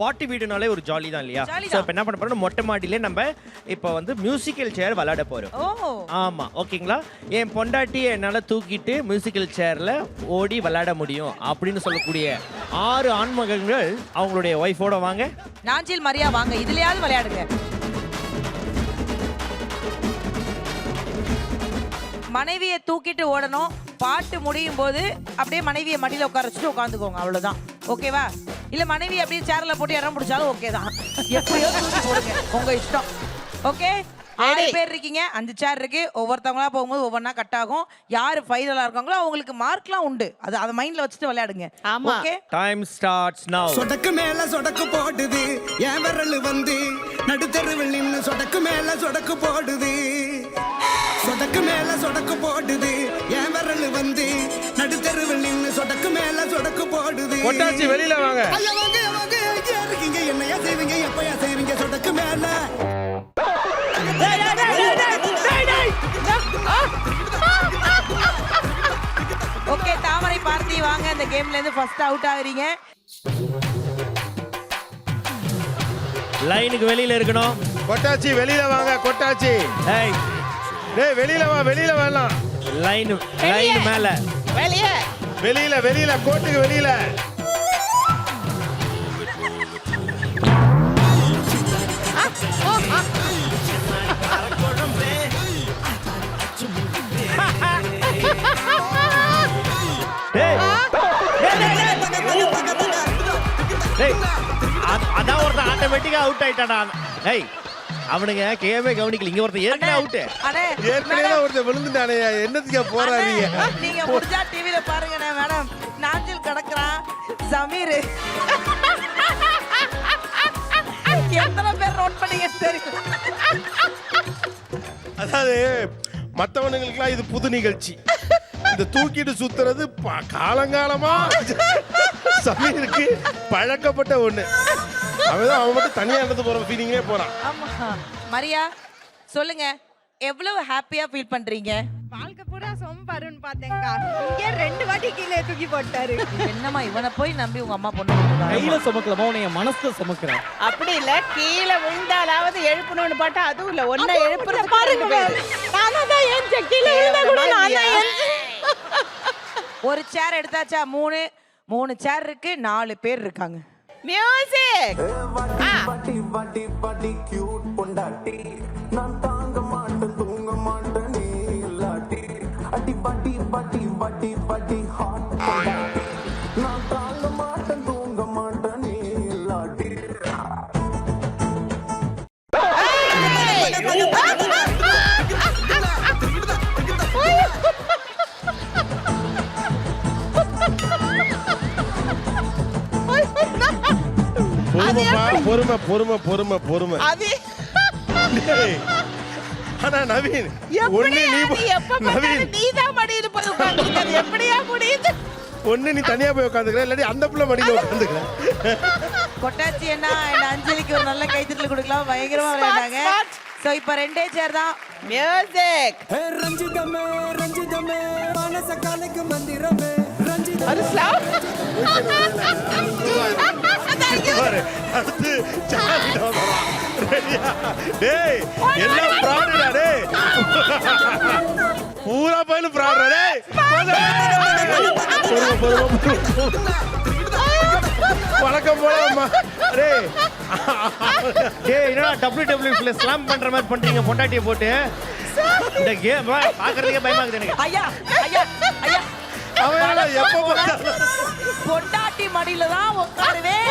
பாட்டி வீடுனாலே ஒரு ஜாலி தான் இல்லையா? Jolly சோ இப்போ என்ன பண்ண போறோம், மொட்டை மாடியிலே நம்ம இப்போ வந்து மியூசிக்கல் சேர் விளையாட போறோம். ஓ ஆமா, ஓகேங்களா? என் பொண்டாட்டியை என்னால தூக்கிட்டு மியூசிக்கல் சேர்ல ஓடி விளையாட முடியும் அப்படின்னு சொல்லக்கூடிய 6 ஆண்மகன்கள் அவங்களுடைய ஒய்ஃபோட வாங்க. நாஞ்சில் மரியா வாங்க, இதுலயாவது விளையாடுங்க. மனைவியை தூக்கிட்டு ஓடணும். பாட்டு முடியும் போது அப்படியே மனைவியை மடியில உட்கார வச்சுட்டு உட்காந்துக்கோங்க, அவ்வளவுதான். ஓகேவா? இல்ல மனைவி அப்படியே சேர்ல போட்டு இடம் பிடிச்சாலும் ஓகே தான். எப்படியோ தூக்கி போடுங்க, உங்க இஷ்டம். ஓகே, 6 பேர் இருக்கீங்க, 5 சேர் இருக்கு. ஒவ்வொருத்தவங்களா போகும்போது ஒவ்வொன்றா கட் ஆகும். யாரு ஃபைனலா இருக்காங்களோ அவங்களுக்கு மார்க்லாம் உண்டு. அதை மைண்ட்ல வச்சுட்டு விளையாடுங்க. ஓகே, டைம் ஸ்டார்ட்ஸ் நவ. சொடக்கு மேல சொடக்கு போடுது என் விரல் வந்து நடுத்தருவில் நின்னு சொடக்கு மேல சொடக்கு போடுது. சொடக்கு மேல சொடக்கு போடுது என் விரல் வந்து நடுத்தருவில் நின்னு சொடக்கு மேல சொடக்கு போடுது. கொட்டாச்சி வெளியில வாங்க. ஐயா வாங்க வாங்க, எங்க இருக்கீங்க? என்னையா செய்வீங்க? எப்பயா செய்வீங்க? சொடக்கு மேல ஓகே. தாமரை பார்த்தி வாங்க, இந்த கேம்ல இருந்து ஃபர்ஸ்ட் அவுட் ஆகுறீங்க. லைனுக்கு வெளியில இருக்கணும். கொட்டாச்சி வெளியில வாங்க. கொட்டாச்சி ஏய் டேய் வெளியில வா. வெளியில வரலாம். லைன் மேல. வெளியில கோட்டுக்கு வெளியில. டேய் டேய் அதான் ஒருத்தன் ஆட்டோமேட்டிக்கா அவுட் ஆயிட்டாடா. டேய் அவனுங்க கேமே கவனிக்கல. இங்க ஒருத்தன் ஏற்கனவே அவுட். அடே ஏற்கனவே ஒருத்தர் விழுந்துட்டானே. என்னத்துக்கு போறாதீங்க? நீங்க முடிஞ்சா டிவில பாருங்க மேடம். நாஞ்சில் கடக்குறான், சமீர். எத்தனை பேர் நோட் பண்ணீங்க தெரியல. அதாவது மத்தவனுங்களுக்குலாம் இது புது நிகழ்ச்சி. இந்த தூக்கிட்டு சுத்துறது காலங்காலமா சமீருக்கு பழக்கப்பட்ட ஒண்ணு. அவன் மட்டும் தனியா இருந்து போற ஃபீலிங்கே போறான். ஆமா. மரியா சொல்லுங்க, எவ்வளவு ஹாப்பியா ஃபீல் பண்றீங்க? வாழ்க்கை பூரா சொம்பருன்னு பார்த்தேங்க. இங்கே 2 வாட்டி கீழே தூக்கி போட்டாரு. என்னம்மா இவனை போய் நம்பி உங்க அம்மா பொண்ணு கையில சுமக்கலமா, உன்னை மனசுல சுமக்கிறேன். அப்படி இல்ல, கீழே விழுந்தாலாவது எழுப்பணும்னு பார்த்தா அதுவும் இல்ல. ஒன்ன எழுப்புறது பாருங்க. நானா தான் ஏன் கீழே விழுந்தா கூட நானா ஏன். ஒரு சேர் எடுத்தாச்சா? 3 சேர் இருக்கு, 4 பேர் இருக்காங்க. மியூசிக். பாட்டி பாட்டி பாட்டி கியூட் பொண்டாட்டி, நான் தாங்க மாட்டேன் தூங்க மாட்டேன் நீ இல்லாட்டி. அடி பாட்டி பாட்டி பாட்டி பாட்டி ஹாட் பொண்டாட்டி, நான் தாங்க மாட்டேன் தூங்க மாட்டேன் நீ இல்லாட்டி. பொறுமை பொறுமை பொறுமை பொறுமை. டேய், ஆனா நவீன் ஒண்ணு நவீன் நீதான் மடியில போய் உட்கார்ந்திருக்க. எப்படியா முடியுது? ஒண்ணு நீ தனியா போய் உட்காந்துக்கிற, இல்லாட்டி அந்த புள்ள மடியில உட்காந்துக்கிற. கொட்டாச்சி என்ன இந்த அஞ்சலிக்கு ஒரு நல்ல கைத்தட்டல் கொடுக்கலாம். பயங்கரமா விளையாண்டாங்க. சோ இப்போ 2 சேர் தான். மியூசிக். ரஞ்சிதமே ரஞ்சிதமே மனச காலைக்கு மந்திரமே ரஞ்சிதமே. ஒரு ஸ்லாப். அடுத்து டேய் எல்லாம் ஃப்ராடுடா. டேய் பூரா பையில ஃப்ராடுடா. டேய் வணக்கம் போலாமா? டேய் டேய் என்னடா WWE ஸ்லாம் பண்ற மாதிரி பண்றீங்க பொண்டாட்டியை போட்டு? இந்த கேம் பாக்குறதுக்கே பயமா இருக்குது எனக்கு. ஐயா ஐயா ஐயா, அவன் எப்போ பொண்டாட்டி மடியில தான் உட்காருவேன்.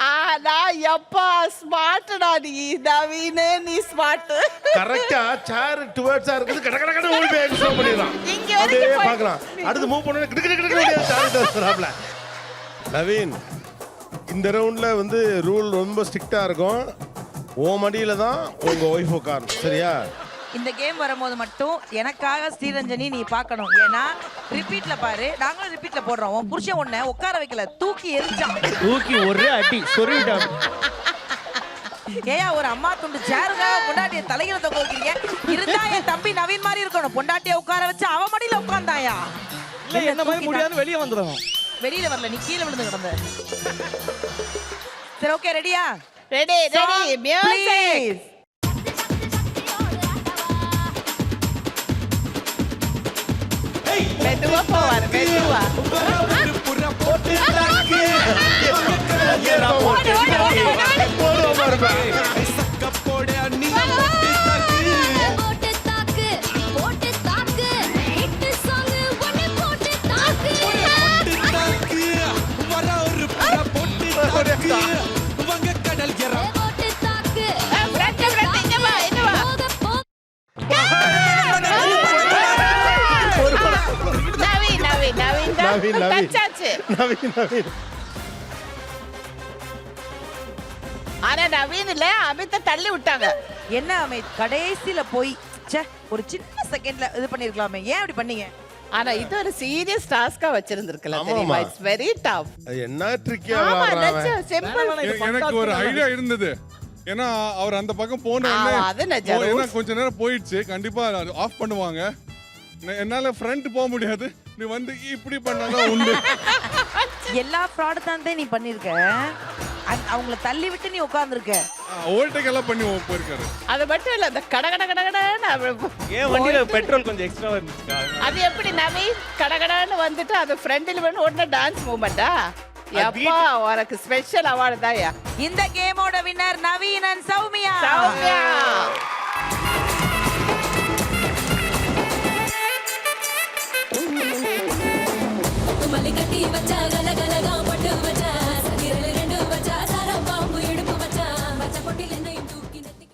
ஆனா எப்பா ஸ்மார்ட்டடா நீ நவீனே, நீ ஸ்மார்ட். கரெக்ட்டா சேர் டுவர்ட்ஸா இருக்குது. கட கட கட ஓடி போய் ஷோ பண்ணிடலாம். இங்க அப்படியே வரைக்கும் பார்க்கலாம். அடுத்து மூவ் பண்ணனும். கிட கிட கிட சேர் தரப்ல. நவீன், இந்த ரவுண்ட்ல வந்து ரூல் ரொம்ப ஸ்ட்ரிக்ட்டா இருக்கும். ஓ மடியில தான் உங்க ஒய்ஃப் உட்காரணும், சரியா? இந்த கேம் வரும்போது மட்டும் எனக்காக ஸ்ரீரஞ்சனி நீ பார்க்கணும். ஏன்னா ரிப்பீட்ல பாரு, நாங்களும் ரிப்பீட்ல போடுறோம். உன் புருஷன் உன்னை உட்கார வைக்கல, தூக்கி எரிஞ்சான். தூக்கி ஒரே அடி சொருவிட்டான். ஏயா ஒரு அம்மா துண்டு சேருக்காக பொண்டாட்டிய தலையில தொங்க வைக்கிறீங்க? இருந்தா என் தம்பி நவீன் மாதிரி இருக்கணும். பொண்டாட்டிய உட்கார வச்சு அவ மடியில உட்கார்ந்தாயா? என்ன மாதிரி முடியாது வெளியே வந்துடும். வெளியில வரல, நீ கீழே விழுந்து கிடந்த. சரி, ஓகே, ரெடியா? Ready ready music. மெதுவா போவாரு, மெதுவா. போடுவோமா இருப்பேன். போட்டு தாக்கு போட்டு தாக்கு ஹிட் சாங் ஒன்னு போட்டு தாக்கு போட்டு தாக்கு ஃப்ரெண்ட் இங்க வா, இங்க வா. நவீன் நவீன் நவீன் தான் நவீன், நவீன். தச்சாச்சு. நவீன். ஆனா நவீன் இல்ல, அமித்த தள்ளி விட்டாங்க. என்ன அமித், கடைசியில போய் ச்சே ஒரு சின்ன செகண்ட்ல இது பண்ணிருக்கலாமே, ஏன் அப்படி பண்ணீங்க? ஆனா இது ஒரு சீரியஸ் டாஸ்கா வச்சிருந்திருக்கலாம் ஆமாமா. தெரியுமா? It's very tough. அது என்ன ட்ரிக்கியா ஆமா, விளையாடுறான் சிம்பிள். எனக்கு ஒரு ஐடியா இருந்தது. ஏன்னா அவர் அந்த பக்கம் போன ஆ, உடனே அது நிஜம். ஏன்னா கொஞ்ச நேரம் போயிடுச்சு, கண்டிப்பா ஆஃப் பண்ணுவாங்க. என்னால ஃப்ரண்ட் போக முடியாது, நீ வந்து இப்படி பண்ணாதான் உண்டு. எல்லா ஃப்ராட் தான் நீ பண்ணிருக்க. அவங்கள தள்ளி விட்டு நீ உட்கார்ந்திருக்க. ஓவர்டேக் எல்லாம் பண்ணி போயிருக்காரு. அது மட்டும் இல்ல, அந்த கட கட கட கடன்னு அவரு ஏன் வண்டியில பெட்ரோல் கொஞ்சம் எக்ஸ்ட்ரா இருந்துச்சுக்கா. அது எப்படி நவீன் கடகடான்னு வந்துட்டு அது ஃப்ரண்ட்ல வந்து உடனே டான்ஸ் மூவ்மெண்டா? எப்பா உனக்கு ஸ்பெஷல் அவார்டு தான்யா. இந்த கேமோட வின்னர் நவீன் and சௌமியா. சௌமியா.